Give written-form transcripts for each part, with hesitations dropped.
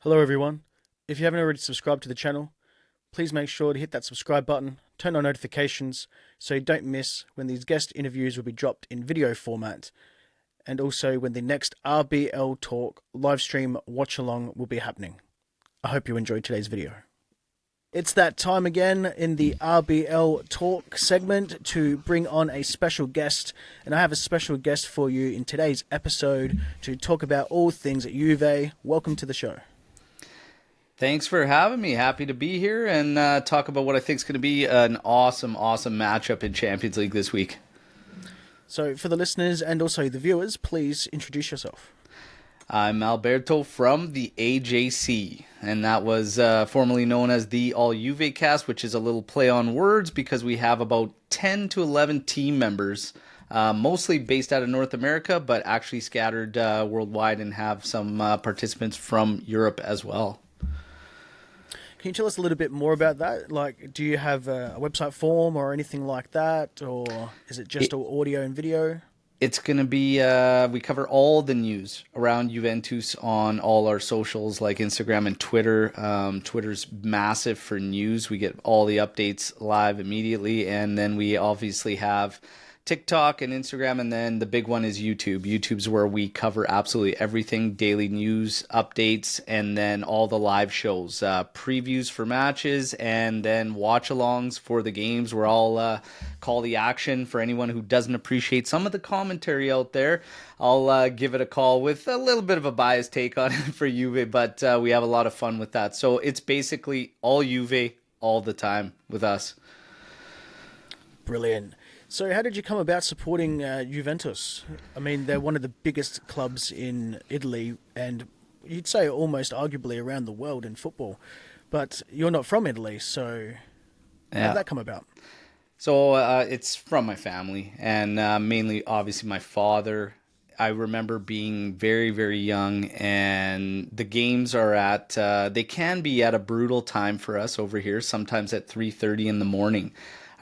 Hello everyone. If you haven't already subscribed to the channel, please make sure to hit that subscribe button, turn on notifications so you don't miss when these guest interviews will be dropped in video format, and also when the next RBL Talk live stream watch along will be happening. I hope you enjoyed today's video. It's that time again in the RBL Talk segment to bring on a special guest, and I have a special guest for you in today's episode to talk about all things at Juve. Welcome to the show. Thanks for having me. Happy to be here and talk about what I think is going to be an awesome matchup in Champions League this week. So for the listeners and also the viewers, please introduce yourself. I'm Alberto from the AJC, and that was formerly known as the All Juve Cast, which is a little play on words because we have about 10 to 11 team members, mostly based out of North America, but actually scattered worldwide, and have some participants from Europe as well. Can you tell us a little bit more about that? Like, do you have a website form or anything like that? Or is it just all audio and video? It's going to be, we cover all the news around Juventus on all our socials like Instagram and Twitter. Twitter's massive for news. We get all the updates live immediately. And then we obviously have TikTok and Instagram, and then the big one is YouTube. YouTube's where we cover absolutely everything, daily news, updates, and then all the live shows, previews for matches, and then watch-alongs for the games where I'll call the action for anyone who doesn't appreciate some of the commentary out there. I'll give it a call with a little bit of a biased take on it for Juve, but we have a lot of fun with that. So it's basically all Juve all the time with us. Brilliant. So how did you come about supporting Juventus? I mean, they're one of the biggest clubs in Italy, and you'd say almost arguably around the world in football. But you're not from Italy, so how did that come about? So it's from my family, and mainly, obviously, my father. I remember being very, very young, and the games are they can be at a brutal time for us over here, sometimes at 3:30 in the morning.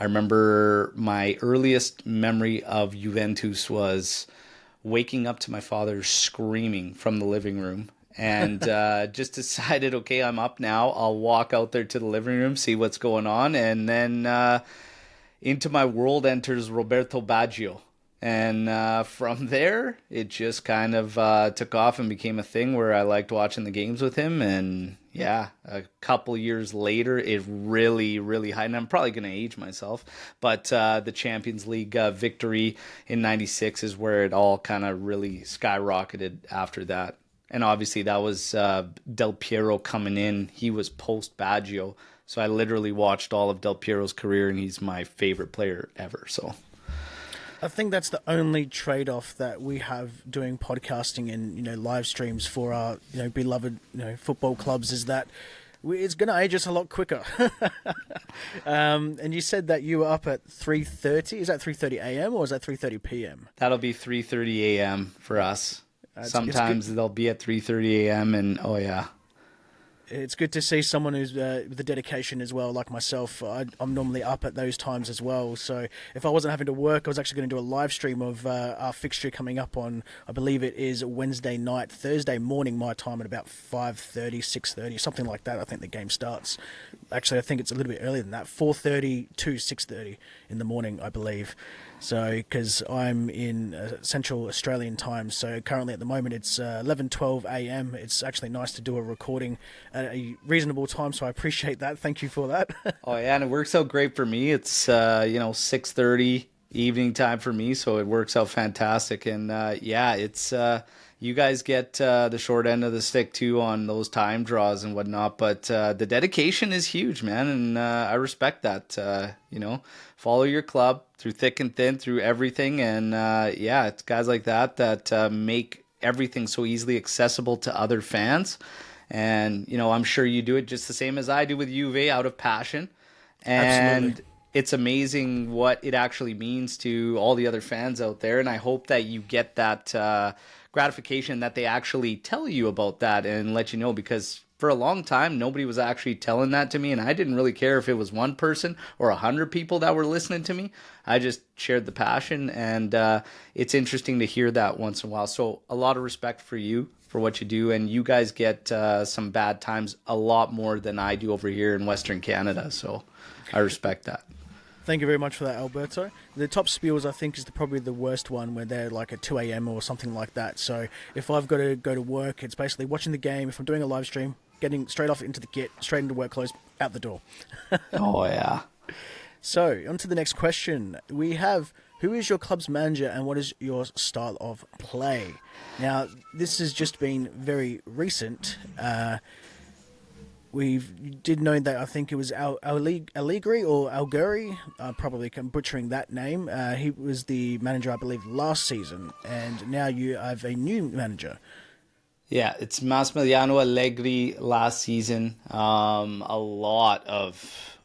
I remember my earliest memory of Juventus was waking up to my father screaming from the living room, and just decided, okay, I'm up now. I'll walk out there to the living room, see what's going on, and then into my world enters Roberto Baggio. And from there, it just kind of took off and became a thing where I liked watching the games with him. And yeah, a couple years later, it really, really high. And I'm probably going to age myself, but the Champions League victory in '96 is where it all kind of really skyrocketed after that. And obviously, that was Del Piero coming in. He was post Baggio. So I literally watched all of Del Piero's career, and he's my favorite player ever. So I think that's the only trade-off that we have doing podcasting and live streams for our beloved football clubs is that it's going to age us a lot quicker. And you said that you were up at 3:30. Is that 3:30 a.m. or is that 3:30 p.m.? that'll be 3:30 a.m. for us. Sometimes they'll be at 3:30 a.m. and oh yeah. It's good to see someone who's with the dedication as well, like myself. I'm normally up at those times as well. So if I wasn't having to work, I was actually going to do a live stream of our fixture coming up on, I believe it is Wednesday night, Thursday morning my time at about 5:30, 6:30, something like that. I think the game starts. Actually, I think it's a little bit earlier than that, 4:30 to 6:30 in the morning, I believe. So, because I'm in Central Australian time, so currently at the moment it's 11:12 a.m. It's actually nice to do a recording at a reasonable time, so I appreciate that. Thank you for that. Oh yeah, and it works out great for me. It's 6:30 evening time for me, so it works out fantastic. And yeah, it's you guys get the short end of the stick too on those time draws and whatnot. But the dedication is huge, man, and I respect that. Follow your club through thick and thin, through everything, and yeah, it's guys like that make everything so easily accessible to other fans. And I'm sure you do it just the same as I do with Juve, out of passion. And Absolutely. it's amazing what it actually means to all the other fans out there. And I hope that you get that gratification that they actually tell you about that and let you know, because for a long time, nobody was actually telling that to me, and I didn't really care if it was one person or 100 people that were listening to me. I just shared the passion, and it's interesting to hear that once in a while. So a lot of respect for you for what you do, and you guys get some bad times a lot more than I do over here in Western Canada. So I respect that. Thank you very much for that, Alberto. The top spiels, I think, is probably the worst one, where they're like at 2 a.m. or something like that. So if I've got to go to work, it's basically watching the game. If I'm doing a live stream, getting straight off into the kit, straight into work clothes, out the door. Oh, yeah. So, on to the next question. We have, who is your club's manager and what is your style of play? Now, this has just been very recent. We did know that I think it was Allegri or Algeri, probably butchering that name. He was the manager, I believe, last season, and now you have a new manager. Yeah, it's Massimiliano Allegri last season. A lot of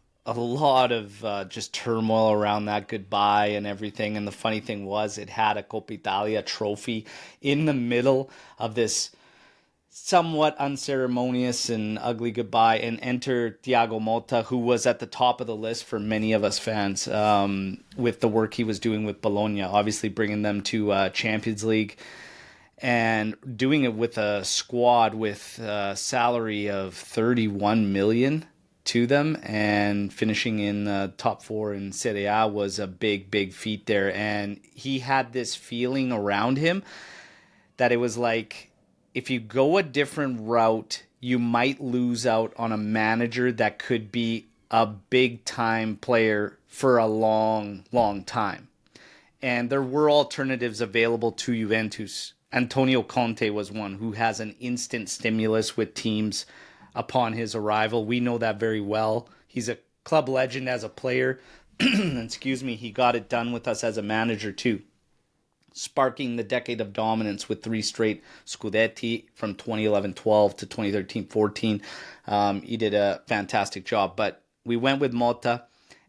just turmoil around that goodbye and everything. And the funny thing was, it had a Coppa Italia trophy in the middle of this somewhat unceremonious and ugly goodbye, and enter Thiago Motta, who was at the top of the list for many of us fans with the work he was doing with Bologna, obviously bringing them to Champions League and doing it with a squad with a salary of 31 million to them, and finishing in the top 4 in Serie A was a big feat there. And he had this feeling around him that it was like, if you go a different route, you might lose out on a manager that could be a big-time player for a long time. And there were alternatives available to Juventus. Antonio Conte was one who has an instant stimulus with teams upon his arrival. We know that very well. He's a club legend as a player. Excuse me, he got it done with us as a manager too, sparking the decade of dominance with 3 straight Scudetti from 2011-12 to 2013-14. He did a fantastic job, but we went with Motta.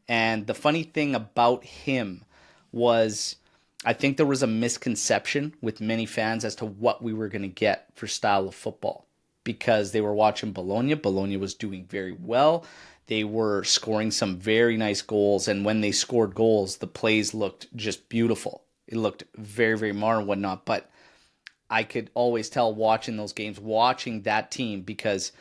And the funny thing about him was, I think there was a misconception with many fans as to what we were going to get for style of football, because they were watching Bologna. Bologna was doing very well. They were scoring some very nice goals, and when they scored goals, the plays looked just beautiful. It looked very modern and whatnot, but I could always tell watching those games, watching that team, because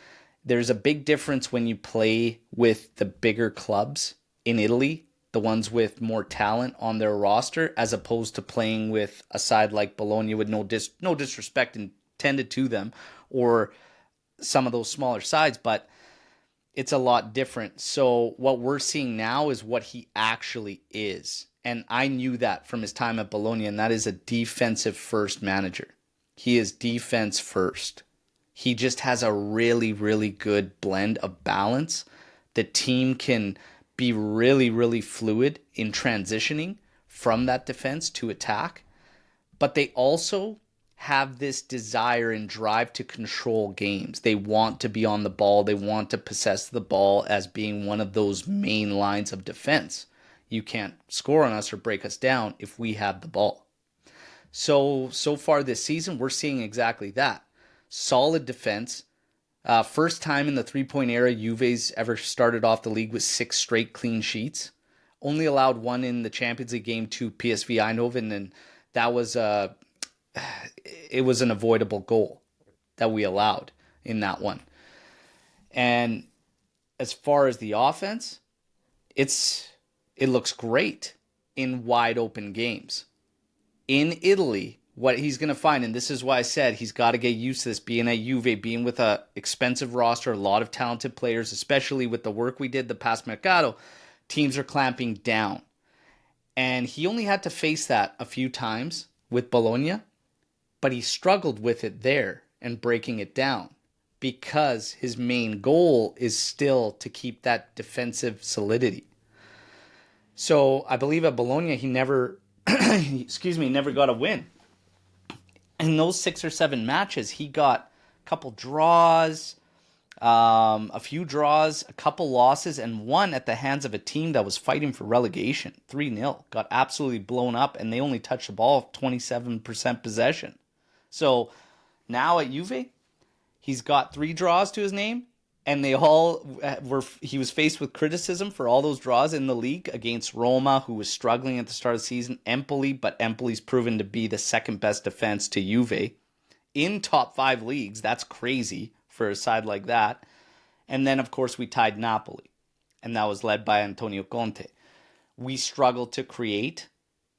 there's a big difference when you play with the bigger clubs in Italy, the ones with more talent on their roster, as opposed to playing with a side like Bologna with no disrespect intended to them, or some of those smaller sides, but it's a lot different. So what we're seeing now is what he actually is. And I knew that from his time at Bologna, and that is a defensive first manager. He is defense first. He just has a really good blend of balance. The team can be really fluid in transitioning from that defense to attack, but they also have this desire and drive to control games. They want to be on the ball. They want to possess the ball as being one of those main lines of defense. You can't score on us or break us down if we have the ball. So far this season, we're seeing exactly that. Solid defense. First time in the 3-point era, Juve's ever started off the league with 6 straight clean sheets. Only allowed 1 in the Champions League game to PSV Eindhoven, and that was it was an avoidable goal that we allowed in that one. And as far as the offense, it looks great in wide open games. In Italy, what he's going to find, and this is why I said he's got to get used to this, being at Juve, being with an expensive roster, a lot of talented players, especially with the work we did the past Mercato, teams are clamping down. And he only had to face that a few times with Bologna, but he struggled with it there and breaking it down, because his main goal is still to keep that defensive solidity. So I believe at Bologna, he never, never got a win. In those 6 or 7 matches, he got a couple draws, a few draws, a couple losses, and one at the hands of a team that was fighting for relegation. 3-0. Got absolutely blown up, and they only touched the ball 27% possession. So now at Juve, he's got 3 draws to his name, and they all he was faced with criticism for all those draws in the league against Roma, who was struggling at the start of the season, Empoli, but Empoli's proven to be the second best defense to Juve in top 5 leagues. That's crazy for a side like that. And then, of course, we tied Napoli, and that was led by Antonio Conte. We struggled to create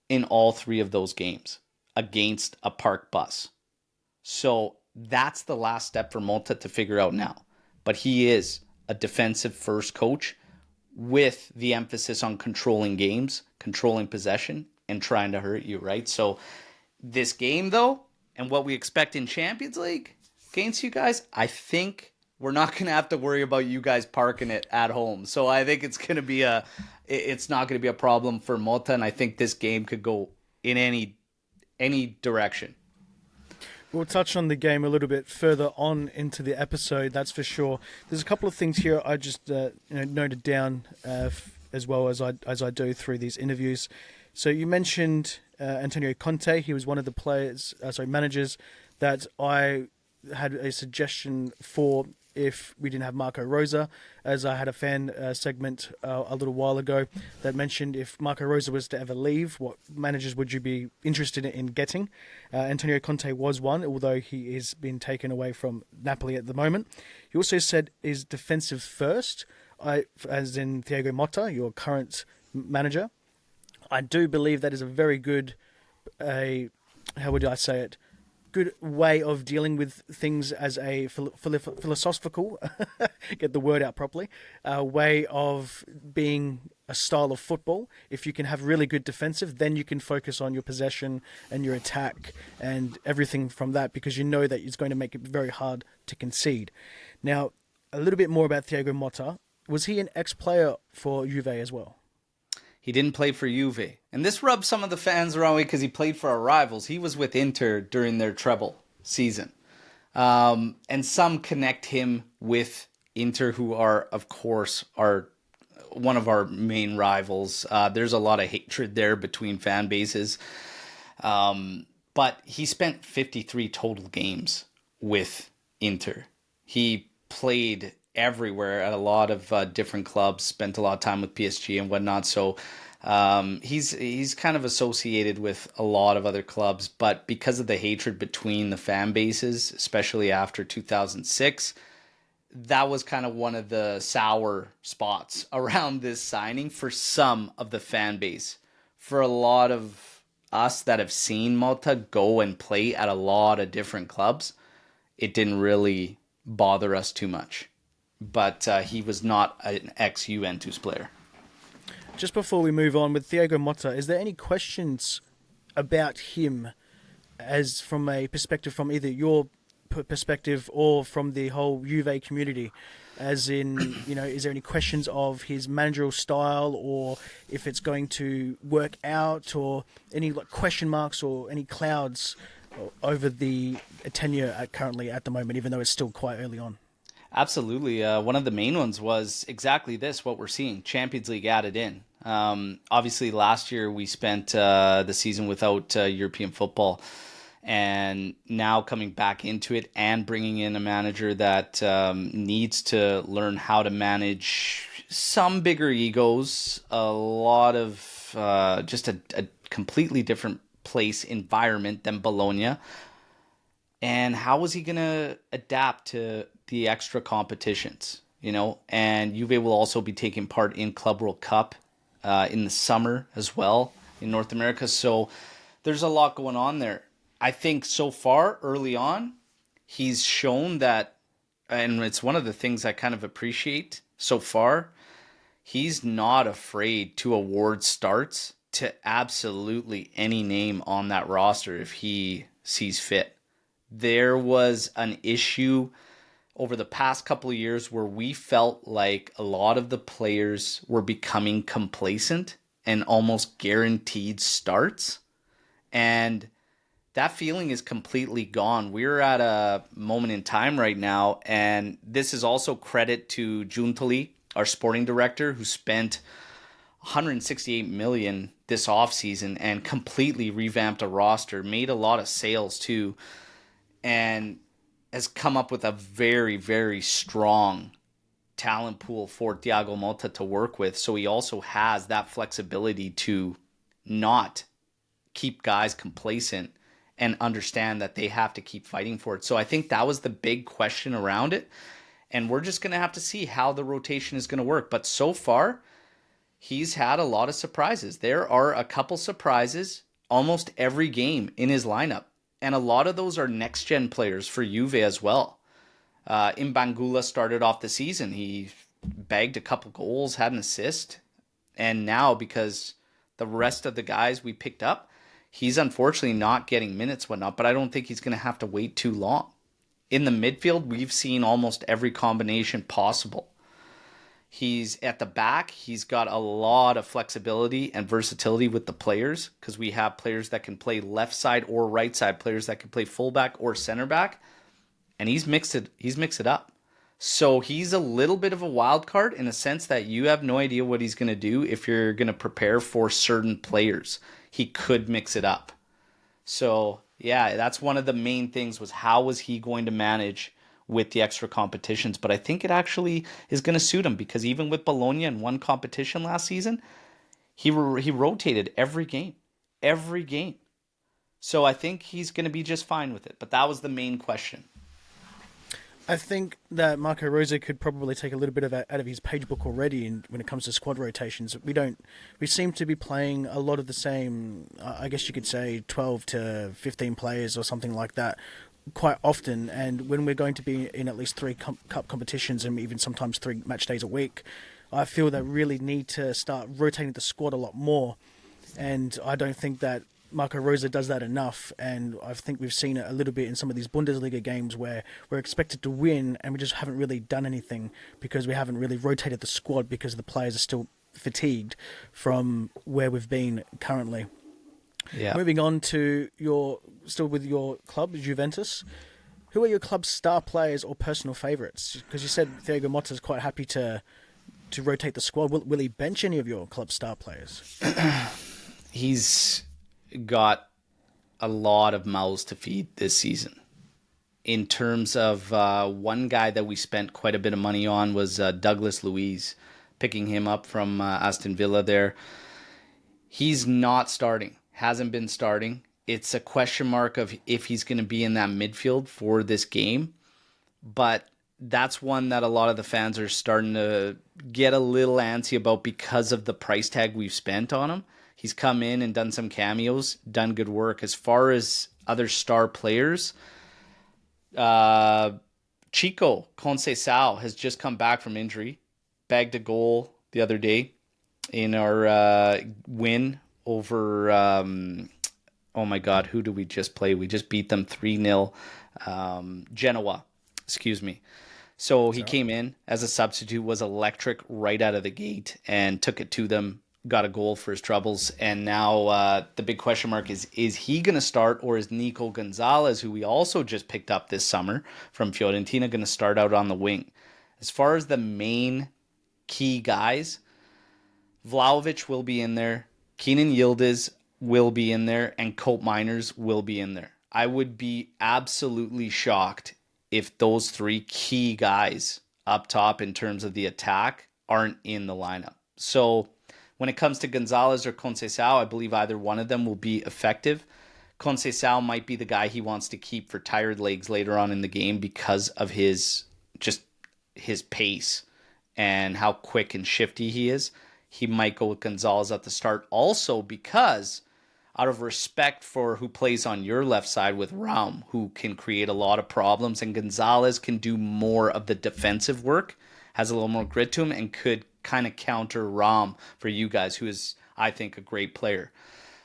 in all 3 of those games against a park bus. So that's the last step for Motta to figure out now. But he is a defensive first coach with the emphasis on controlling games, controlling possession, and trying to hurt you, right? So this game, though, and what we expect in Champions League against you guys, I think we're not going to have to worry about you guys parking it at home. So I think it's not going to be a problem for Motta, and I think this game could go in any direction. We'll touch on the game a little bit further on into the episode, that's for sure. There's a couple of things here I just noted down as well as I do through these interviews. So you mentioned Antonio Conte. He was one of the managers that I had a suggestion for if we didn't have Marco Rosa, as I had a fan segment a little while ago that mentioned if Marco Rosa was to ever leave, what managers would you be interested in getting? Antonio Conte was one, although he is being taken away from Napoli at the moment. He also said is defensive first, as in Thiago Motta, your current manager. I do believe that is a very good, how would I say it? Good way of dealing with things as a philosophical, get the word out properly, way of being a style of football. If you can have really good defensive, then you can focus on your possession and your attack and everything from that, because you know that it's going to make it very hard to concede. Now, a little bit more about Thiago Motta. Was he an ex-player for Juve as well? He didn't play for Juve. And this rubbed some of the fans the wrong way because he played for our rivals. He was with Inter during their treble season. And some connect him with Inter, who are, of course, one of our main rivals. There's a lot of hatred there between fan bases. But he spent 53 total games with Inter. He played everywhere at a lot of different clubs, spent a lot of time with PSG and whatnot. So he's kind of associated with a lot of other clubs, but because of the hatred between the fan bases, especially after 2006, that was kind of one of the sour spots around this signing for some of the fan base. For a lot of us that have seen Motta go and play at a lot of different clubs, it didn't really bother us too much. But he was not an ex-Juventus player. Just before we move on with Thiago Motta, is there any questions about him as from a perspective from either your perspective or from the whole Juve community? As in, is there any questions of his managerial style, or if it's going to work out, or any question marks or any clouds over the tenure currently at the moment, even though it's still quite early on? Absolutely. One of the main ones was exactly this, what we're seeing, Champions League added in. Obviously, last year we spent the season without European football, and now coming back into it and bringing in a manager that needs to learn how to manage some bigger egos, a lot of just a completely different place, environment than Bologna. And how is he going to adapt to the extra competitions, And Juve will also be taking part in Club World Cup in the summer as well in North America. So there's a lot going on there. I think so far, early on, he's shown that, and it's one of the things I kind of appreciate so far, he's not afraid to award starts to absolutely any name on that roster if he sees fit. There was an issue over the past couple of years where we felt like a lot of the players were becoming complacent and almost guaranteed starts. And that feeling is completely gone. We're at a moment in time right now, and this is also credit to Giuntoli, our sporting director, who spent $168 million this offseason and completely revamped a roster, made a lot of sales too, and has come up with a very, very strong talent pool for Thiago Motta to work with. So he also has that flexibility to not keep guys complacent and understand that they have to keep fighting for it. So I think that was the big question around it. And we're just going to have to see how the rotation is going to work. But so far, he's had a lot of surprises. There are a couple surprises almost every game in his lineup. And a lot of those are next-gen players for Juve as well. Mbangula started off the season. He bagged a couple goals, had an assist. And now, because the rest of the guys we picked up, he's unfortunately not getting minutes, whatnot. But I don't think he's going to have to wait too long. In the midfield, we've seen almost every combination possible. He's at the back. He's got a lot of flexibility and versatility with the players because we have players that can play left side or right side, players that can play fullback or center back, and he's mixed it up. So he's a little bit of a wild card in a sense that you have no idea what he's going to do if you're going to prepare for certain players. He could mix it up. So yeah, that's one of the main things was how was he going to manage with the extra competitions. But I think it actually is going to suit him because even with Bologna in one competition last season, he rotated every game. So I think he's going to be just fine with it. But that was the main question. I think that Marco Rose could probably take a little bit of out of his page book already when it comes to squad rotations. We seem to be playing a lot of the same, I guess you could say 12 to 15 players or something like that quite often. And when we're going to be in at least 3 cup competitions and even sometimes 3 match days a week, I feel that really need to start rotating the squad a lot more. And I don't think that Marco Rose does that enough, and I think we've seen it a little bit in some of these Bundesliga games where we're expected to win and we just haven't really done anything because we haven't really rotated the squad because the players are still fatigued from where we've been currently. Yeah. Moving on to still with your club, Juventus. Who are your club's star players or personal favourites? Because you said Thiago Motta is quite happy to rotate the squad. Will he bench any of your club's star players? He's got a lot of mouths to feed this season. In terms of one guy that we spent quite a bit of money on was Douglas Luiz, picking him up from Aston Villa there. He's not starting, hasn't been starting. It's a question mark of if he's going to be in that midfield for this game. But that's one that a lot of the fans are starting to get a little antsy about because of the price tag we've spent on him. He's come in and done some cameos, done good work. As far as other star players, Chico Conceição has just come back from injury, bagged a goal the other day in our win over, oh my God, who do we just play? We just beat them 3-0, Genoa, excuse me. So he came in as a substitute, was electric right out of the gate and took it to them. Got a goal for his troubles, and now the big question mark is he going to start, or is Nico Gonzalez, who we also just picked up this summer from Fiorentina, going to start out on the wing? As far as the main key guys, Vlahovic will be in there, Kenan Yildiz will be in there, and Cope Miners will be in there. I would be absolutely shocked if those 3 key guys up top in terms of the attack aren't in the lineup. So when it comes to Gonzalez or Conceição, I believe either one of them will be effective. Conceição might be the guy he wants to keep for tired legs later on in the game because of his pace and how quick and shifty he is. He might go with Gonzalez at the start also because out of respect for who plays on your left side with Raum, who can create a lot of problems, and Gonzalez can do more of the defensive work, has a little more grit to him, and could kind of counter Raum for you guys, who is, I think, a great player.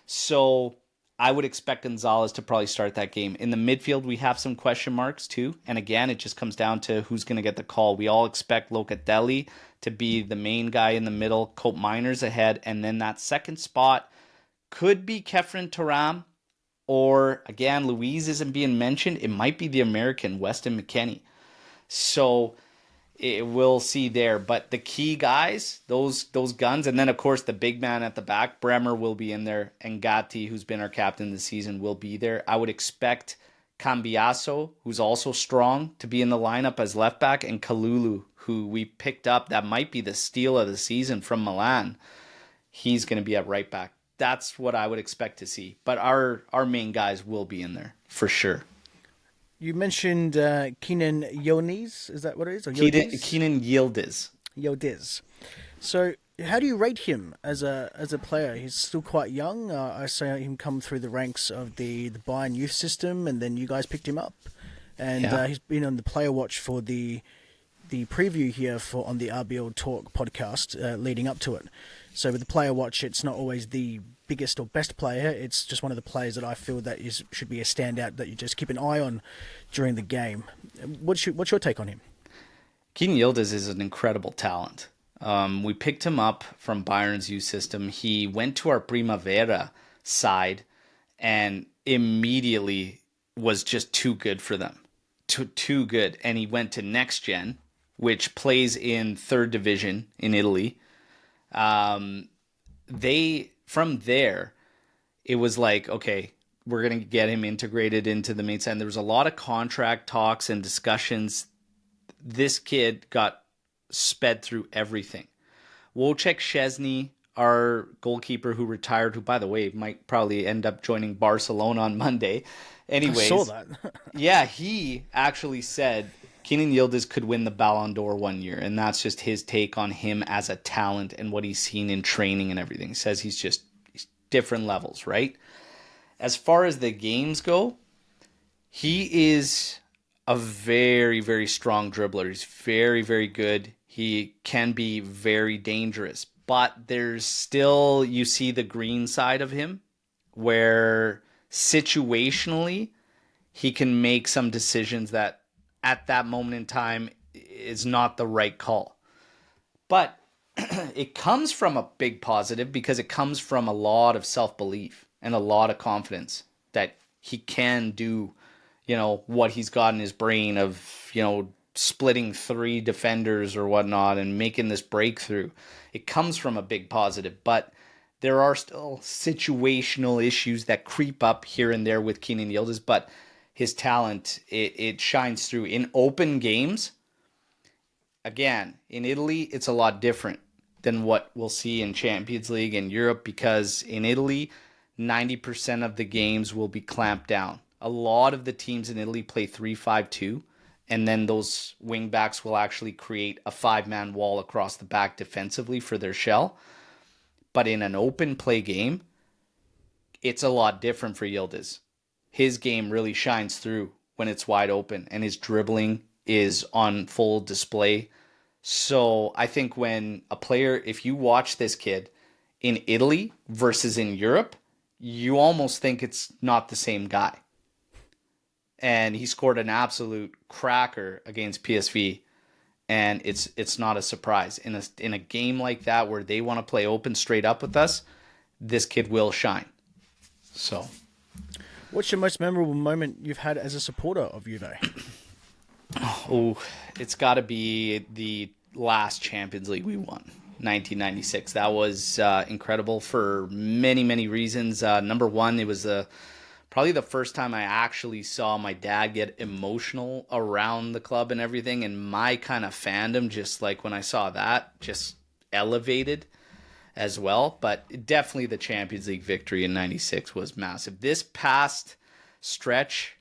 So I would expect Gonzalez to probably start that game. In the midfield, we have some question marks too. And again, it just comes down to who's going to get the call. We all expect Locatelli to be the main guy in the middle, Cope Miners ahead, and then that second spot could be Kefren Turam, or again, Luiz isn't being mentioned. It might be the American, Weston McKennie. So we'll see there. But the key guys, those guns, and then of course the big man at the back, Bremer will be in there, and Gatti, who's been our captain this season, will be there. I would expect Cambiaso, who's also strong, to be in the lineup as left back, and Kalulu, who we picked up, that might be the steal of the season from Milan. He's going to be at right back. that's what I would expect to see. But our main guys will be in there for sure. You mentioned Keenan Yildiz. Is that what it is? Or Keenan Yildiz. Yildiz. So, how do you rate him as a player? He's still quite young. I saw him come through the ranks of the Bayern youth system, and then you guys picked him up. And he's been on the player watch for the preview here on the RBL Talk podcast leading up to it. So with the player watch, it's not always the biggest or best player. It's just one of the players that I feel that should be a standout that you just keep an eye on during the game. What's your take on him? Keenan Yildiz is an incredible talent. We picked him up from Bayern's youth system. He went to our Primavera side and immediately was just too good for them. Too good. And he went to Next Gen, which plays in third division in Italy. From there, it was like, okay, we're going to get him integrated into the main side. There was a lot of contract talks and discussions. This kid got sped through everything. Wojciech Szczesny, our goalkeeper who retired, who, by the way, might probably end up joining Barcelona on Monday. Anyways, I saw that. yeah, he actually said Keenan Yildiz could win the Ballon d'Or one year, and that's just his take on him as a talent and what he's seen in training and everything. He says he's different levels, right? As far as the games go, he is a very, very strong dribbler. He's very, very good. He can be very dangerous, but there's still, you see the green side of him where situationally he can make some decisions that at that moment in time is not the right call. But it comes from a big positive because it comes from a lot of self-belief and a lot of confidence that he can do, what he's got in his brain of, splitting 3 defenders or whatnot and making this breakthrough. It comes from a big positive, but there are still situational issues that creep up here and there with Keenan Yildiz, but his talent, it shines through. In open games, again, in Italy, it's a lot different than what we'll see in Champions League and Europe because in Italy, 90% of the games will be clamped down. A lot of the teams in Italy play 3-5-2, and then those wing backs will actually create a 5-man wall across the back defensively for their shell. But in an open play game, it's a lot different for Yildiz. His game really shines through when it's wide open, and his dribbling is on full display. So I think when a player, if you watch this kid in Italy versus in Europe, you almost think it's not the same guy. And he scored an absolute cracker against PSV, and it's not a surprise. In a game like that where they want to play open straight up with us, this kid will shine. So, what's your most memorable moment you've had as a supporter of Juve? Oh, it's got to be the last Champions League we won, 1996. That was incredible for many, many reasons. Number one, it was probably the first time I actually saw my dad get emotional around the club and everything, and my kind of fandom, just like when I saw that, just elevated as well. But definitely the Champions League victory in 96 was massive. This past stretch,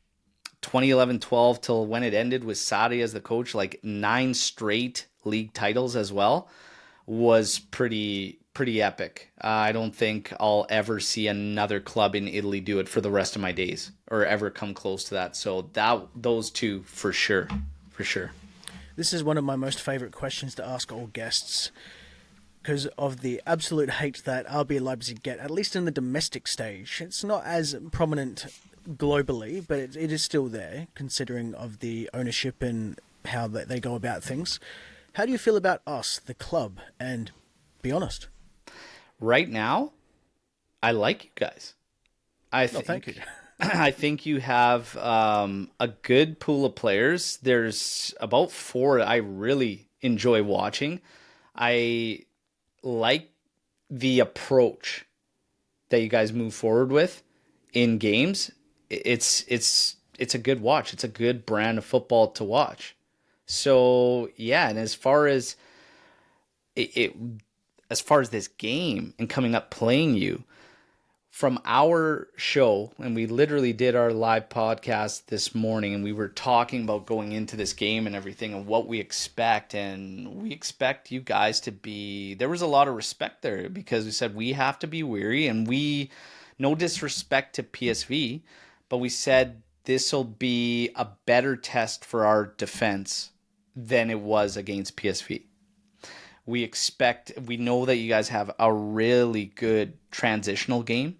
2011-12 till when it ended with Sarri as the coach, like 9 straight league titles as well, was pretty epic. I don't think I'll ever see another club in Italy do it for the rest of my days or ever come close to that. So those two for sure. This is one of my most favorite questions to ask all guests because of the absolute hate that RB Leipzig get, at least in the domestic stage. It's not as prominent globally, but it is still there considering of the ownership and how they go about things. How do you feel about us, the club, and be honest? Right now, I like you guys. Thank you. I think you have a good pool of players. There's about 4 I really enjoy watching. I like the approach that you guys move forward with in games. It's a good watch. It's a good brand of football to watch. So yeah, and as far as this game and coming up playing you, from our show, and we literally did our live podcast this morning, and we were talking about going into this game and everything and what we expect. And we expect you guys to be, there was a lot of respect there because we said we have to be weary, and no disrespect to PSV, but we said this will be a better test for our defense than it was against PSV. We know that you guys have a really good transitional game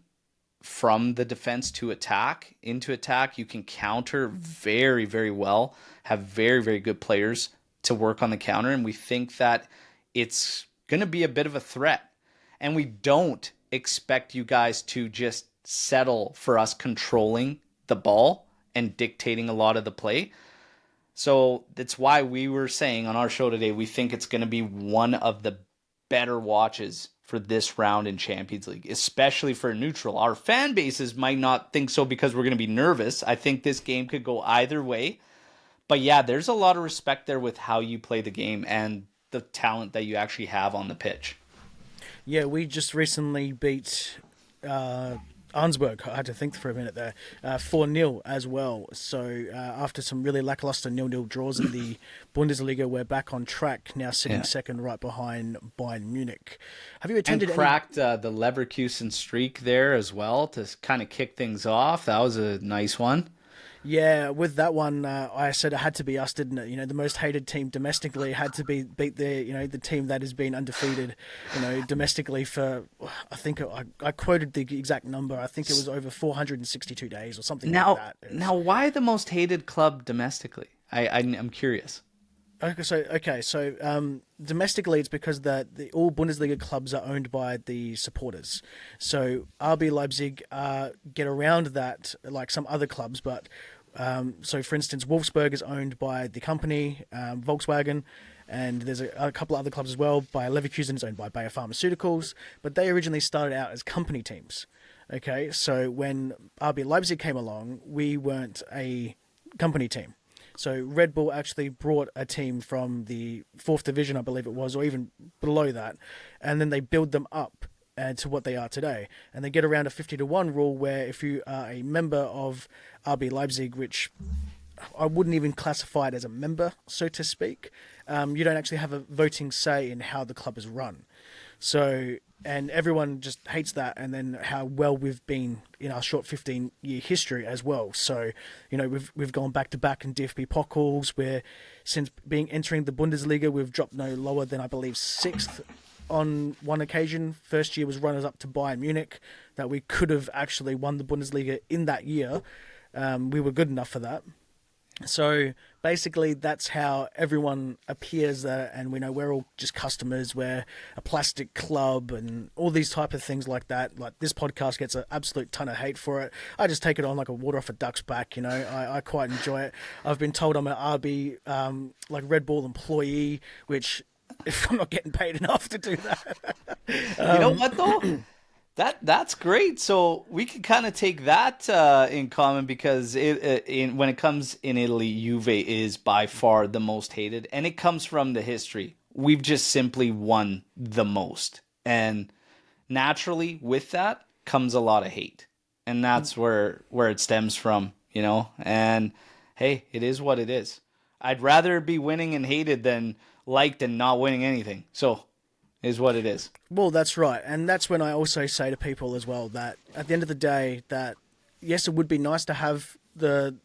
from the defense to attack. Into attack, you can counter very, very well, have very, very good players to work on the counter, and we think that it's going to be a bit of a threat. And we don't expect you guys to just settle for us controlling the ball and dictating a lot of the play. So that's why we were saying on our show today, we think it's going to be one of the better watches for this round in Champions League, especially for a neutral. Our fan bases might not think so because we're going to be nervous. I think this game could go either way. But yeah, there's a lot of respect there with how you play the game and the talent that you actually have on the pitch. Yeah, we just recently beat Arnsberg. I had to think for a minute there. 4-0 as well. So after some really lackluster 0-0 draws in the Bundesliga, we're back on track, now sitting second right behind Bayern Munich. Have you attended and cracked the Leverkusen streak there as well to kind of kick things off? That was a nice one. Yeah, with that one, I said it had to be us, didn't it? You know, the most hated team domestically had to beat the team that has been undefeated, domestically for, I think I quoted the exact number. I think it was over 462 days or something like that. Now, why the most hated club domestically? I'm curious. So domestically, it's because all Bundesliga clubs are owned by the supporters. So RB Leipzig get around that like some other clubs, but so for instance, Wolfsburg is owned by the company Volkswagen, and there's a couple of other clubs as well. Bayer Leverkusen is owned by Bayer Pharmaceuticals, but they originally started out as company teams. Okay, so when RB Leipzig came along, we weren't a company team. So Red Bull actually brought a team from the 4th division, I believe it was, or even below that, and then they build them up to what they are today. And they get around a 50-1 rule where if you are a member of RB Leipzig, which I wouldn't even classify it as a member, so to speak, you don't actually have a voting say in how the club is run. So, and everyone just hates that, and then how well we've been in our short 15-year history as well. So, we've gone back to back in DFB Pokals, where since entering the Bundesliga, we've dropped no lower than, I believe, 6th on one occasion. First year was runners up to Bayern Munich, that we could have actually won the Bundesliga in that year. We were good enough for that. So basically, that's how everyone appears there, and we know we're all just customers. We're a plastic club and all these type of things like that. Like, this podcast gets an absolute ton of hate for it. I just take it on like a water off a duck's back. I quite enjoy it. I've been told I'm an RB like Red Bull employee, which if I'm not getting paid enough to do that. You know what though? That's great. So we can kind of take that in common, because when it comes in Italy, Juve is by far the most hated, and it comes from the history. We've just simply won the most, and naturally with that comes a lot of hate, and that's where it stems from, And hey, it is what it is. I'd rather be winning and hated than liked and not winning anything. So. Is what it is. Well, that's right. And that's when I also say to people as well that at the end of the day, that yes, it would be nice to have the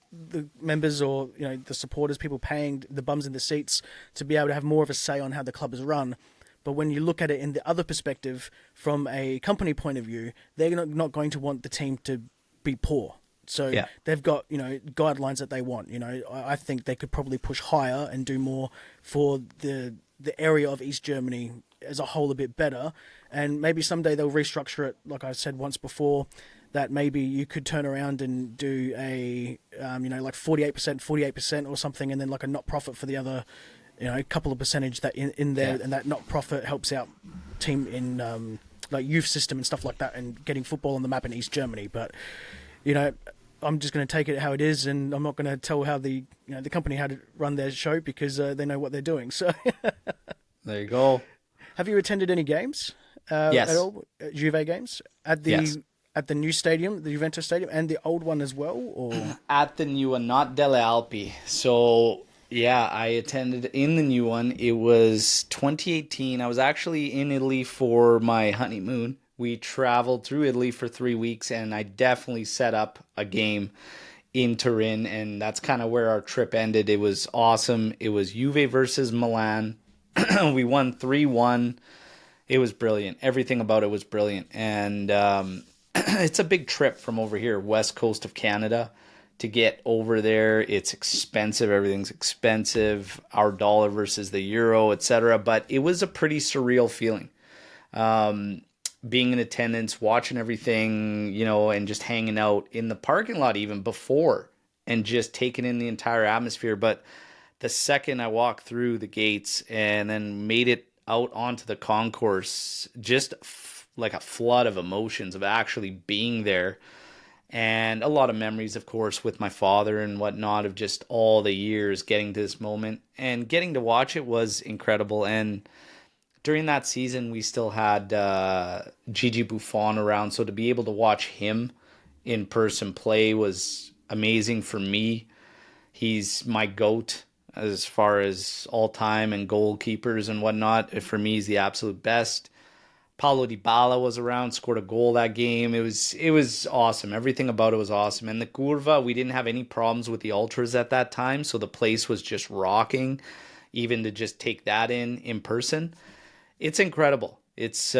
members or the supporters, people paying the bums in the seats, to be able to have more of a say on how the club is run. But when you look at it in the other perspective, from a company point of view, they're not going to want the team to be poor. So they've got guidelines that they want. I think they could probably push higher and do more for the area of East Germany as a whole a bit better, and maybe someday they'll restructure it, like I said once before, that maybe you could turn around and do a like 48% or something, and then like a not profit for the other couple of percentage that in there, and that not profit helps out team in like youth system and stuff like that, and getting football on the map in East Germany. But I'm just going to take it how it is, and I'm not going to tell how the company how to run their show, because they know what they're doing. So there you go. Have you attended any games yes. at all? Juve games? At the yes. at the new stadium, the Juventus stadium, and the old one as well, or? At the new one, not Delle Alpi. So yeah, I attended in the new one. It was 2018. I was actually in Italy for my honeymoon. We traveled through Italy for 3 weeks, and I definitely set up a game in Turin, and that's kind of where our trip ended. It was awesome. It was Juve versus Milan. We won 3-1. It was brilliant. Everything about it was brilliant. And it's a big trip from over here, west coast of Canada, to get over there. It's expensive. Everything's expensive. Our dollar versus the euro, etc. But it was a pretty surreal feeling. Being in attendance, watching everything, and just hanging out in the parking lot even before and just taking in the entire atmosphere. But the second I walked through the gates and then made it out onto the concourse, just like a flood of emotions of actually being there. And a lot of memories, of course, with my father and whatnot of just all the years getting to this moment. And getting to watch it was incredible. And during that season, we still had Gigi Buffon around. So to be able to watch him in person play was amazing for me. He's my GOAT as far as all time and goalkeepers and whatnot. For me, he's the absolute best. Paulo Dybala was around, scored a goal that game. It was awesome. Everything about it was awesome. And the Curva, we didn't have any problems with the ultras at that time, so the place was just rocking. Even to just take that in person, it's incredible. It's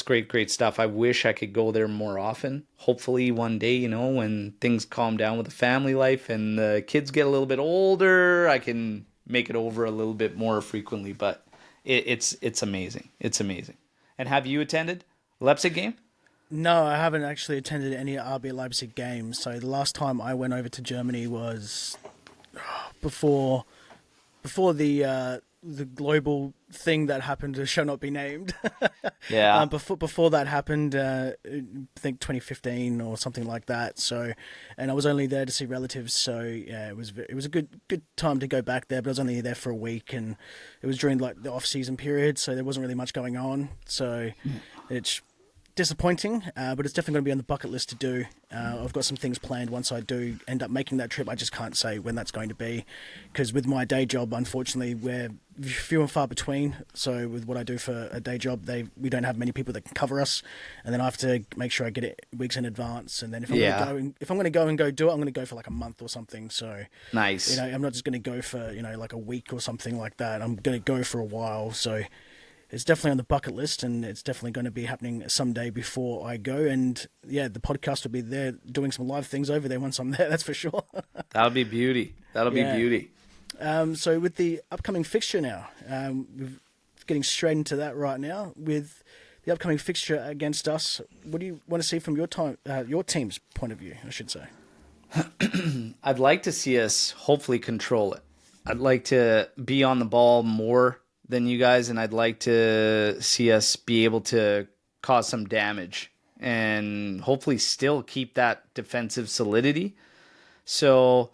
great stuff. I wish I could go there more often. Hopefully one day, when things calm down with the family life and the kids get a little bit older, I can make it over a little bit more frequently. But it's amazing. It's amazing. And have you attended Leipzig game? No, I haven't actually attended any RB Leipzig games. So the last time I went over to Germany was before the global thing that happened shall not be named. Yeah. Before that happened, I think 2015 or something like that. So, and I was only there to see relatives. So yeah, it was a good time to go back there. But I was only there for a week, and it was during like the off season period, so there wasn't really much going on. So it's disappointing, but it's definitely going to be on the bucket list to do. I've got some things planned once I do end up making that trip. I just can't say when that's going to be, because with my day job, unfortunately, we're few and far between. So with what I do for a day job, we don't have many people that can cover us, and then I have to make sure I get it weeks in advance. And then if I'm going to go and go do it, I'm going to go for like a month or something. So nice. I'm not just going to go for like a week or something like that. I'm going to go for a while. So it's definitely on the bucket list, and it's definitely going to be happening someday before I go. And yeah, the podcast will be there doing some live things over there once I'm there, that's for sure. That'll be beauty. That'll be beauty. So with the upcoming fixture now, we're getting straight into that right now. With the upcoming fixture against us, what do you want to see from your team's point of view, I should say? I'd like to see us hopefully control it. I'd like to be on the ball more than you guys, and I'd like to see us be able to cause some damage and hopefully still keep that defensive solidity. So,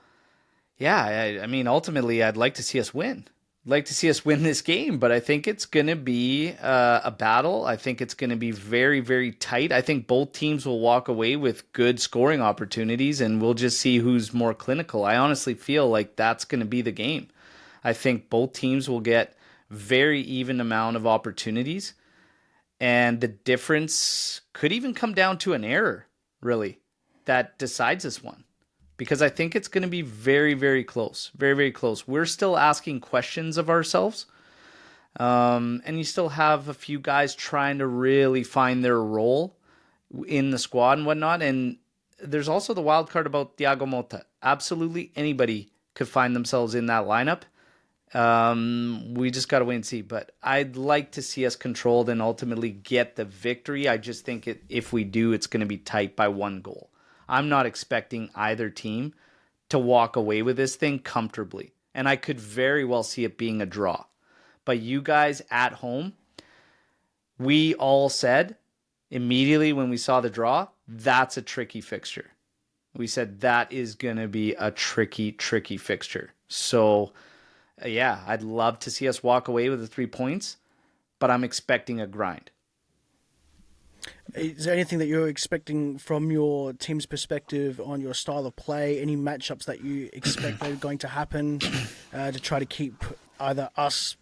yeah, I mean, ultimately, I'd like to see us win. I'd like to see us win this game, but I think it's going to be a battle. I think it's going to be very, very tight. I think both teams will walk away with good scoring opportunities, and we'll just see who's more clinical. I honestly feel like that's going to be the game. I think both teams will get very even amount of opportunities, and the difference could even come down to an error, really, that decides this one, because I think it's going to be very, very close. Very, very close. We're still asking questions of ourselves, and you still have a few guys trying to really find their role in the squad and whatnot. And there's also the wild card about Thiago Motta. Absolutely anybody could find themselves in that lineup. We just got to wait and see, but I'd like to see us controlled and ultimately get the victory. I just think if we do, it's going to be tight by one goal. I'm not expecting either team to walk away with this thing comfortably, and I could very well see it being a draw. But you guys at home, we all said immediately when we saw the draw, that's a tricky fixture. We said that is going to be a tricky fixture. So yeah, I'd love to see us walk away with the 3 points, but I'm expecting a grind. Is there anything that you're expecting from your team's perspective on your style of play? Any matchups that you expect are going to happen to try to keep either us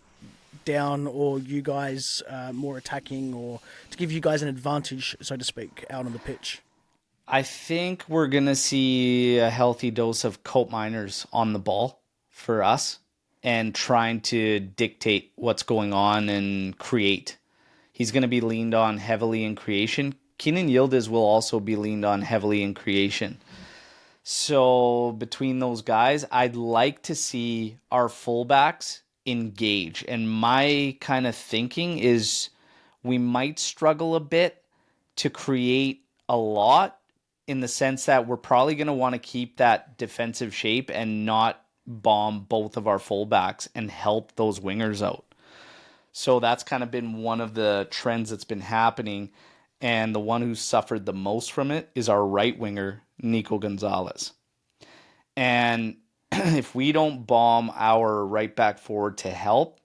down or you guys more attacking, or to give you guys an advantage, so to speak, out on the pitch? I think we're going to see a healthy dose of Cope Miners on the ball for us and trying to dictate what's going on and create. He's going to be leaned on heavily in creation. Keenan Yildiz will also be leaned on heavily in creation. So between those guys, I'd like to see our fullbacks engage. And my kind of thinking is we might struggle a bit to create a lot, in the sense that we're probably going to want to keep that defensive shape and not bomb both of our fullbacks and help those wingers out. So that's kind of been one of the trends that's been happening. And the one who suffered the most from it is our right winger, Nico Gonzalez. And if we don't bomb our right back forward to help,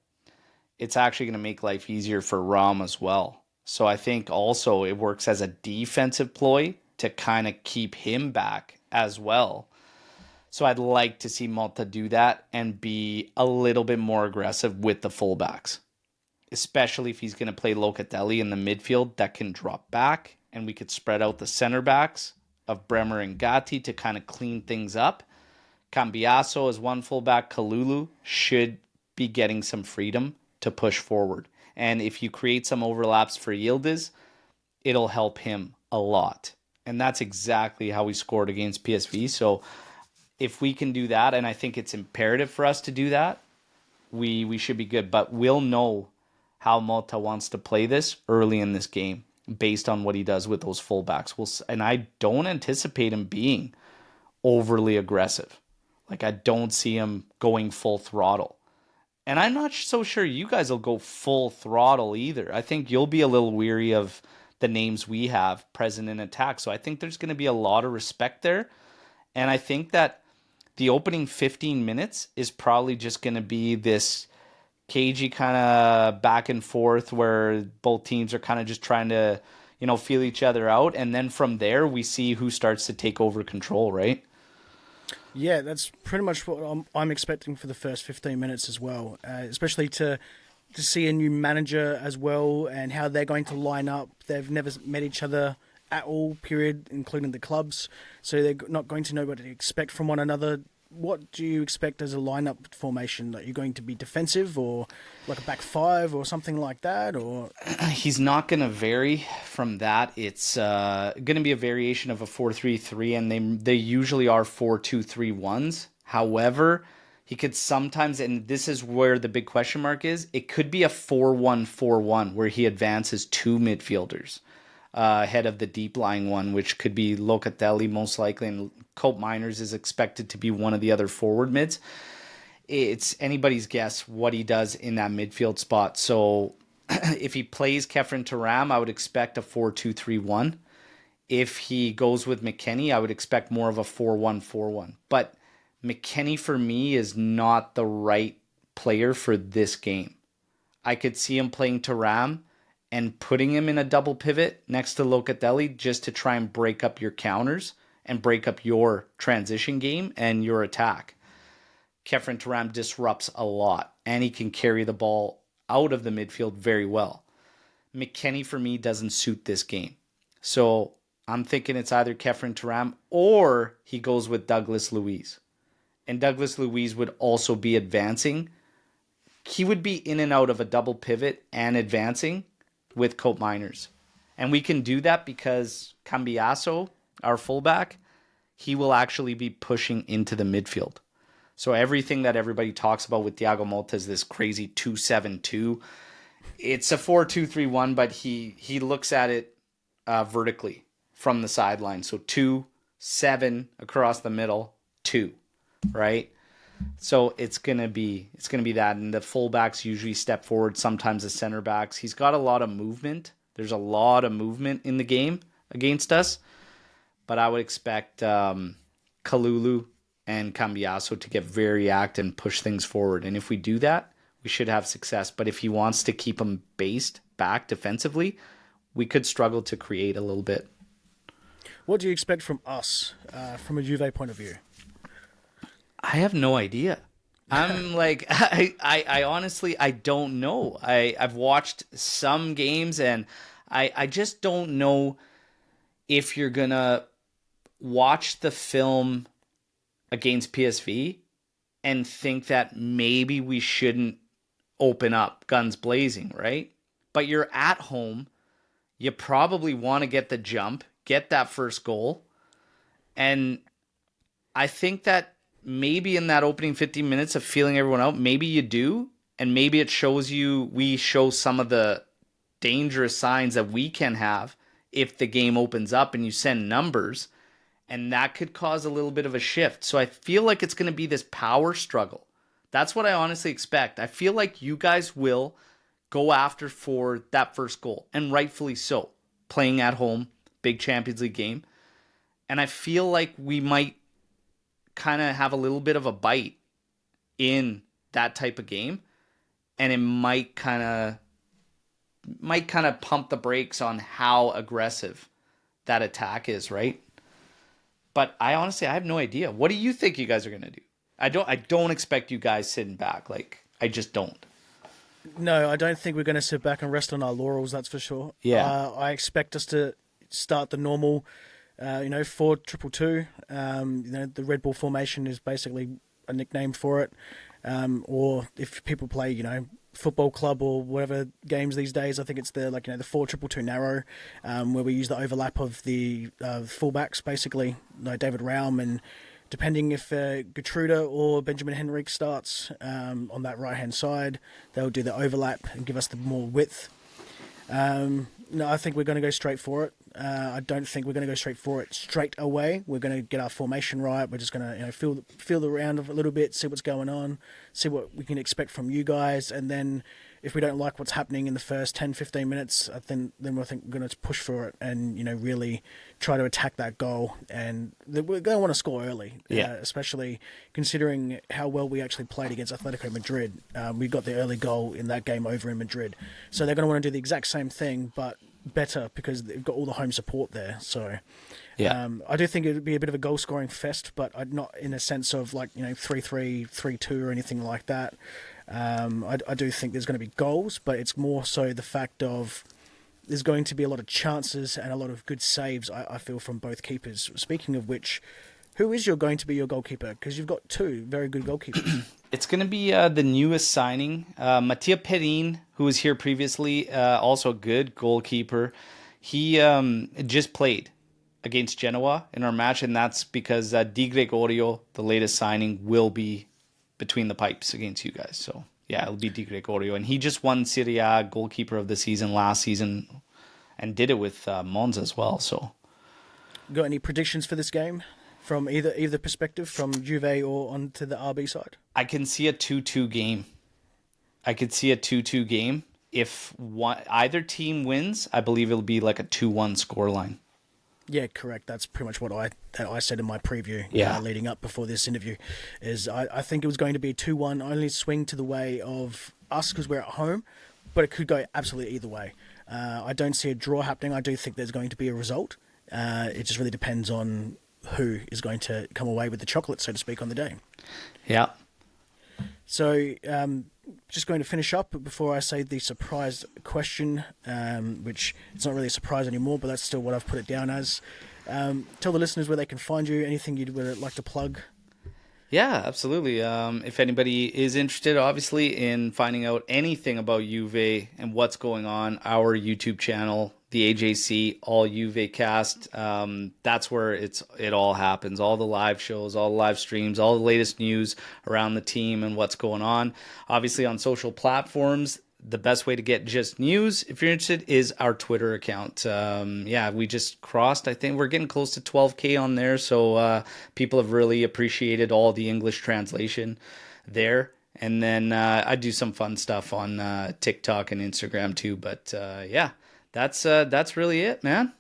it's actually going to make life easier for Ram as well. So I think also it works as a defensive ploy to kind of keep him back as well. So I'd like to see Malta do that and be a little bit more aggressive with the fullbacks, especially if he's going to play Locatelli in the midfield that can drop back, and we could spread out the center backs of Bremer and Gatti to kind of clean things up. Cambiaso as one fullback, Kalulu should be getting some freedom to push forward. And if you create some overlaps for Yildiz, it'll help him a lot. And that's exactly how we scored against PSV. So if we can do that, and I think it's imperative for us to do that, we should be good. But we'll know how Malta wants to play this early in this game based on what he does with those fullbacks. And I don't anticipate him being overly aggressive. Like, I don't see him going full throttle. And I'm not so sure you guys will go full throttle either. I think you'll be a little weary of the names we have present in attack. So I think there's going to be a lot of respect there. And I think that the opening 15 minutes is probably just going to be this cagey kind of back and forth where both teams are kind of just trying to, feel each other out. And then from there, we see who starts to take over control, right? Yeah, that's pretty much what I'm expecting for the first 15 minutes as well, especially to see a new manager as well and how they're going to line up. They've never met each other at all, period, including the clubs, so they're not going to know what to expect from one another. What do you expect as a lineup formation? Are you going to be defensive or like a back five or something like that? Or he's not going to vary from that. It's going to be a variation of a 4-3-3, and they usually are 4-2-3-1s. However, he could sometimes, and this is where the big question mark is, it could be a 4-1-4-1 where he advances two midfielders ahead of the deep lying one, which could be Locatelli most likely, and Cope Miners is expected to be one of the other forward mids. It's anybody's guess what he does in that midfield spot. So if he plays Kefren Turam, I would expect a 4-2-3-1. If he goes with McKennie, I would expect more of a 4-1-4-1. But McKennie, for me, is not the right player for this game. I could see him playing Turam and putting him in a double pivot next to Locatelli just to try and break up your counters and break up your transition game and your attack. Kefren Turam disrupts a lot, and he can carry the ball out of the midfield very well. McKennie, for me, doesn't suit this game. So I'm thinking it's either Kefren Turam or he goes with Douglas Luiz. And Douglas Luiz would also be advancing. He would be in and out of a double pivot and advancing with Cope Miners. And we can do that because Cambiaso, our fullback, he will actually be pushing into the midfield. So everything that everybody talks about with Thiago Motta is this crazy 2-7-2. It's a 4-2-3-1, but he looks at it vertically from the sideline. So 2-7 across the middle, 2, right? So it's gonna be that, and the fullbacks usually step forward. Sometimes the center backs. He's got a lot of movement. There's a lot of movement in the game against us, but I would expect Kalulu and Cambiaso to get very active and push things forward. And if we do that, we should have success. But if he wants to keep them based back defensively, we could struggle to create a little bit. What do you expect from us, from a Juve point of view? I have no idea. I'm like, I honestly, I don't know. I've watched some games, and I just don't know if you're going to watch the film against PSV and think that maybe we shouldn't open up guns blazing, right? But you're at home. You probably want to get the jump, get that first goal. And I think that maybe in that opening 15 minutes of feeling everyone out, maybe you do. And maybe it shows you, we show some of the dangerous signs that we can have if the game opens up and you send numbers. And that could cause a little bit of a shift. So I feel like it's going to be this power struggle. That's what I honestly expect. I feel like you guys will go after for that first goal, and rightfully so. Playing at home, big Champions League game. And I feel like we might kind of have a little bit of a bite in that type of game, and it might kind of pump the brakes on how aggressive that attack is, right? But I have no idea. What do you think you guys are going to do? I don't expect you guys sitting back. Like, I just don't. No, I don't think we're going to sit back and rest on our laurels, that's for sure. Yeah. I expect us to start the normal, 4-2-2. The Red Bull formation is basically a nickname for it. Or if people play, football club or whatever games these days, I think it's the 4-2-2 narrow, where we use the overlap of the fullbacks, basically, like David Raum, and depending if Gertruda or Benjamin Henrique starts on that right-hand side, they'll do the overlap and give us the more width. No, I think we're going to go straight for it. I don't think we're going to go straight for it straight away. We're going to get our formation right. We're just going to feel the round a little bit, see what's going on, see what we can expect from you guys, and then if we don't like what's happening in the first 10-15 minutes, then I think we're going to push for it and really try to attack that goal. And we're going to want to score early, especially considering how well we actually played against Atletico Madrid. We got the early goal in that game over in Madrid, so they're going to want to do the exact same thing, but better because they've got all the home support there. So I do think it would be a bit of a goal scoring fest, but not in a sense of 3-3, 3-2 or anything like that. I do think there's going to be goals, but it's more so the fact of there's going to be a lot of chances and a lot of good saves, I feel, from both keepers. Speaking of which, who is going to be your goalkeeper? Because you've got two very good goalkeepers. It's going to be the newest signing, Mattia Perin, who was here previously, also a good goalkeeper. He just played against Genoa in our match, and that's because Di Gregorio, the latest signing, will be between the pipes against you guys. So, yeah, it'll be Di Gregorio. And he just won Serie A goalkeeper of the season last season and did it with Monza as well. So, got any predictions for this game from either perspective, from Juve or onto the RB side? I can see a 2-2 game. If either team wins, I believe it'll be like a 2-1 scoreline. Yeah, correct. That's pretty much what I said in my preview leading up before this interview. Is I think it was going to be 2-1, only swing to the way of us because we're at home, but it could go absolutely either way. I don't see a draw happening. I do think there's going to be a result. It just really depends on who is going to come away with the chocolate, so to speak, on the day. Yeah. So, just going to finish up before I say the surprise question, which it's not really a surprise anymore, but that's still what I've put it down as. Tell the listeners where they can find you, anything you'd like to plug. Yeah, absolutely. If anybody is interested, obviously, in finding out anything about Juve and what's going on, our YouTube channel, the AJC, All Juve Cast, that's where it all happens. All the live shows, all the live streams, all the latest news around the team and what's going on. Obviously, on social platforms, the best way to get just news, if you're interested, is our Twitter account. We just crossed, I think we're getting close to 12K on there. So people have really appreciated all the English translation there. And then I do some fun stuff on TikTok and Instagram too. But that's really it, man.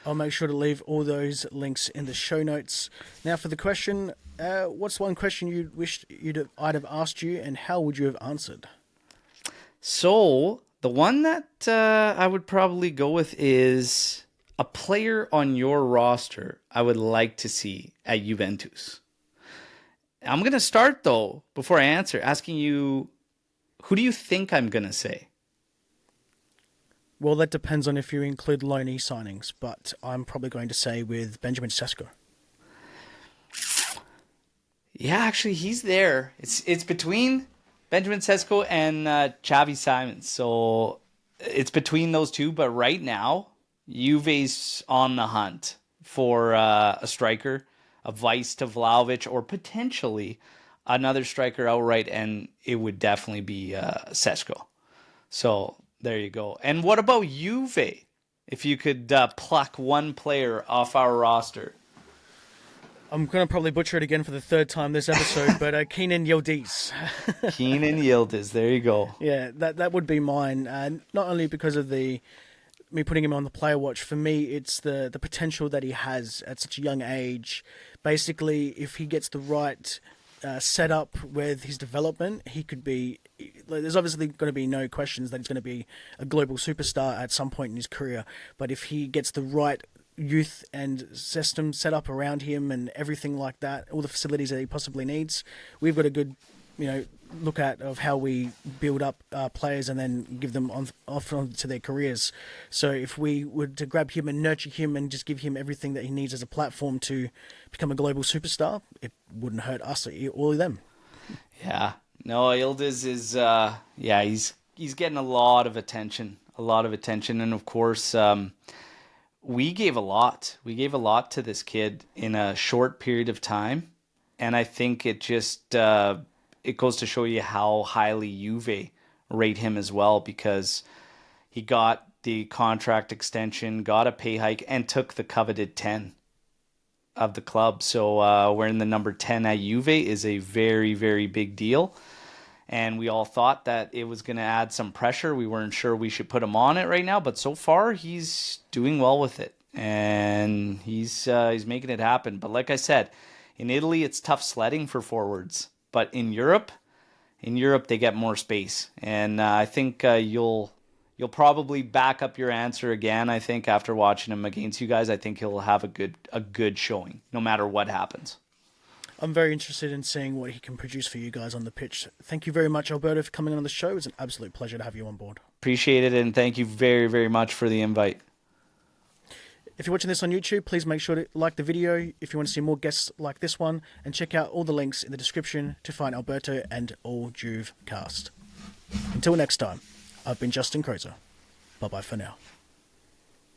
I'll make sure to leave all those links in the show notes. Now for the question, what's one question you wished I'd have asked you, and how would you have answered? So The one that I would probably go with is a player on your roster I would like to see at Juventus. I'm going to start, though, before I answer, asking you, who do you think I'm going to say? Well, that depends on if you include loanee signings, but I'm probably going to say with Benjamin Sesko. Yeah, actually, he's there. It's between Benjamin Sesko and Xavi Simons. So it's between those two. But right now, Juve's on the hunt for a striker, a vice to Vlahovic, or potentially another striker outright, and it would definitely be Sesko. So there you go. And what about Juve? If you could pluck one player off our roster. I'm going to probably butcher it again for the third time this episode, but Kenan Yildiz. Kenan Yildiz, there you go. Yeah, that would be mine. Not only because of me putting him on the player watch. For me, it's the potential that he has at such a young age. Basically, if he gets the right setup with his development, he could be... There's obviously going to be no questions that he's going to be a global superstar at some point in his career. But if he gets the right youth and system set up around him and everything like that, all the facilities that he possibly needs, we've got a good, look at of how we build up players and then give them off to their careers. So if we were to grab him and nurture him and just give him everything that he needs as a platform to become a global superstar, it wouldn't hurt us or them. Yeah. No, Yildiz is, he's getting a lot of attention. And of course, we gave a lot. We gave a lot to this kid in a short period of time. And I think it just, it goes to show you how highly Juve rate him as well, because he got the contract extension, got a pay hike, and took the coveted 10 of the club. So wearing the number 10 at Juve is a very, very big deal. And we all thought that it was going to add some pressure. We weren't sure we should put him on it right now, but so far he's doing well with it, and he's making it happen. But like I said, in Italy it's tough sledding for forwards, but in Europe they get more space, and I think you'll probably back up your answer again. I think after watching him against you guys, I think he'll have a good showing no matter what happens. I'm very interested in seeing what he can produce for you guys on the pitch. Thank you very much, Alberto, for coming on the show. It was an absolute pleasure to have you on board. Appreciate it, and thank you very, very much for the invite. If you're watching this on YouTube, please make sure to like the video if you want to see more guests like this one, and check out all the links in the description to find Alberto and All Juve Cast. Until next time, I've been Justin Crozer. Bye-bye for now.